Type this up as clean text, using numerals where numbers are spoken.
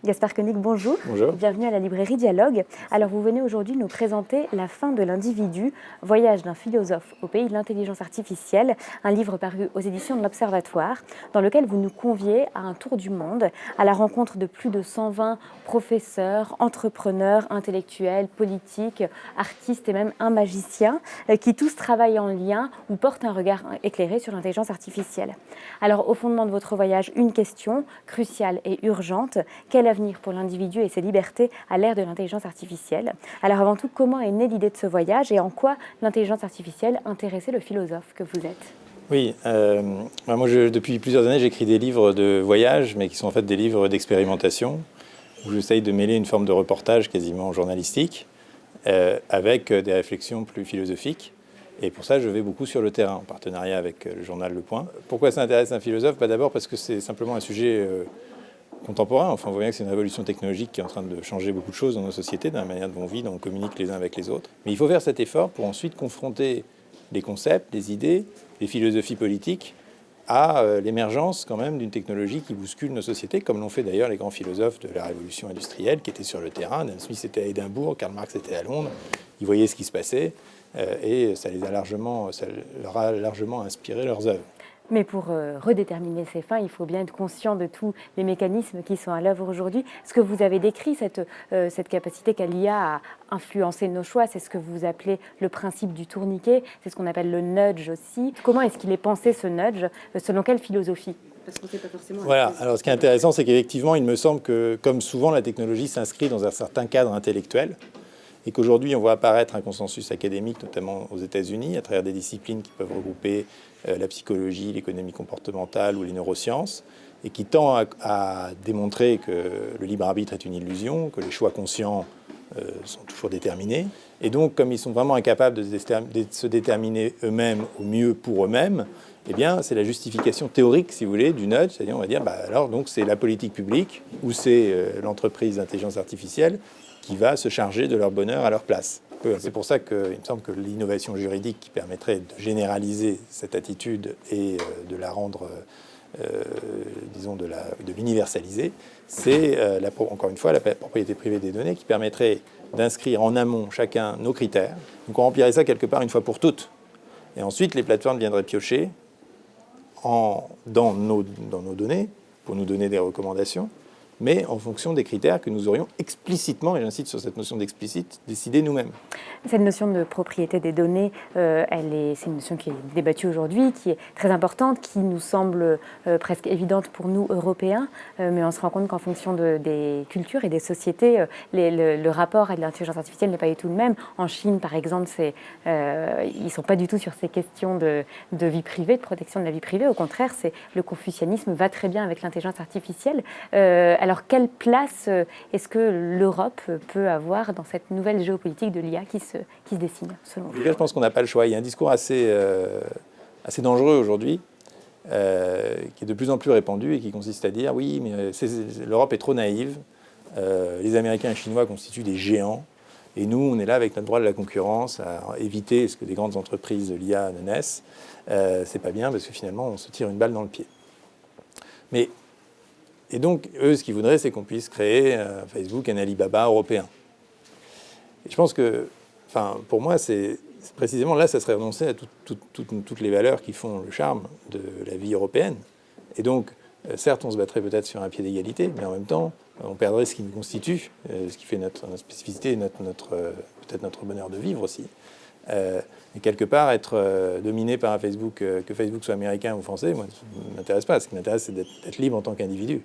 Gaspard Koenig, bonjour. Bonjour. Bienvenue à la librairie Dialogue. Alors vous venez aujourd'hui nous présenter La fin de l'individu, voyage d'un philosophe au pays de l'intelligence artificielle, un livre paru aux éditions de l'Observatoire, dans lequel vous nous conviez à un tour du monde, à la rencontre de plus de 120 professeurs, entrepreneurs, intellectuels, politiques, artistes et même un magicien, qui tous travaillent en lien ou portent un regard éclairé sur l'intelligence artificielle. Alors au fondement de votre voyage, une question cruciale et urgente: quel avenir pour l'individu et ses libertés à l'ère de l'intelligence artificielle? Alors avant tout, comment est née l'idée de ce voyage et en quoi l'intelligence artificielle intéressait le philosophe que vous êtes? Oui, moi depuis plusieurs années j'écris des livres de voyage, mais qui sont en fait des livres d'expérimentation, où j'essaye de mêler une forme de reportage quasiment journalistique avec des réflexions plus philosophiques. Et pour ça, je vais beaucoup sur le terrain, en partenariat avec le journal Le Point. Pourquoi ça intéresse un philosophe? D'abord parce que c'est simplement un sujet contemporain. Enfin, on voit bien que c'est une révolution technologique qui est en train de changer beaucoup de choses dans nos sociétés, dans la manière dont on vit, dont on communique les uns avec les autres. Mais il faut faire cet effort pour ensuite confronter les concepts, les idées, les philosophies politiques à l'émergence quand même d'une technologie qui bouscule nos sociétés, comme l'ont fait d'ailleurs les grands philosophes de la révolution industrielle qui étaient sur le terrain. Adam Smith était à Édimbourg, Karl Marx était à Londres, ils voyaient ce qui se passait et ça leur a largement inspiré leurs œuvres. Mais pour redéterminer ces fins, il faut bien être conscient de tous les mécanismes qui sont à l'œuvre aujourd'hui. Ce que vous avez décrit, cette capacité qu'a l'IA à influencer nos choix, c'est ce que vous appelez le principe du tourniquet, c'est ce qu'on appelle le nudge aussi. Comment est-ce qu'il est pensé ce nudge? Selon quelle philosophie? Parce qu'on sait pas forcément. Voilà, alors ce qui est intéressant, c'est qu'effectivement, il me semble que, comme souvent, la technologie s'inscrit dans un certain cadre intellectuel, et qu'aujourd'hui, on voit apparaître un consensus académique, notamment aux États-Unis, à travers des disciplines qui peuvent regrouper la psychologie, l'économie comportementale ou les neurosciences, et qui tend à démontrer que le libre arbitre est une illusion, que les choix conscients sont toujours déterminés. Et donc, comme ils sont vraiment incapables de se déterminer eux-mêmes au mieux pour eux-mêmes, eh bien, c'est la justification théorique, si vous voulez, du nudge. C'est-à-dire, on va dire, alors, donc, c'est la politique publique ou c'est l'entreprise d'intelligence artificielle qui va se charger de leur bonheur à leur place. C'est pour ça qu'il me semble que l'innovation juridique qui permettrait de généraliser cette attitude et de la rendre, disons, de l'universaliser, c'est, encore une fois, la propriété privée des données qui permettrait d'inscrire en amont chacun nos critères. Donc on remplirait ça quelque part une fois pour toutes. Et ensuite, les plateformes viendraient piocher dans nos données pour nous donner des recommandations, mais en fonction des critères que nous aurions explicitement, et j'insiste sur cette notion d'explicite, décidé nous-mêmes. Cette notion de propriété des données, c'est une notion qui est débattue aujourd'hui, qui est très importante, qui nous semble presque évidente pour nous, Européens, mais on se rend compte qu'en fonction des cultures et des sociétés, le rapport à l'intelligence artificielle n'est pas du tout le même. En Chine, par exemple, ils ne sont pas du tout sur ces questions de vie privée, de protection de la vie privée. Au contraire, le confucianisme va très bien avec l'intelligence artificielle. Alors, quelle place est-ce que l'Europe peut avoir dans cette nouvelle géopolitique de l'IA qui se dessine, selon vous? Je pense qu'on n'a pas le choix. Il y a un discours assez dangereux aujourd'hui, qui est de plus en plus répandu et qui consiste à dire oui, mais l'Europe est trop naïve, les Américains et les Chinois constituent des géants, et nous, on est là avec notre droit de la concurrence à éviter ce que des grandes entreprises de l'IA ne naissent. C'est pas bien parce que finalement, on se tire une balle dans le pied. Et donc, eux, ce qu'ils voudraient, c'est qu'on puisse créer Facebook, un Alibaba européen. Et je pense que, pour moi, c'est précisément là, ça serait renoncer à toutes les valeurs qui font le charme de la vie européenne. Et donc, certes, on se battrait peut-être sur un pied d'égalité, mais en même temps, on perdrait ce qui nous constitue, ce qui fait notre spécificité, peut-être notre bonheur de vivre aussi. Et quelque part, être dominé par un Facebook, que Facebook soit américain ou français, moi, ça ne m'intéresse pas. Ce qui m'intéresse, c'est d'être libre en tant qu'individu.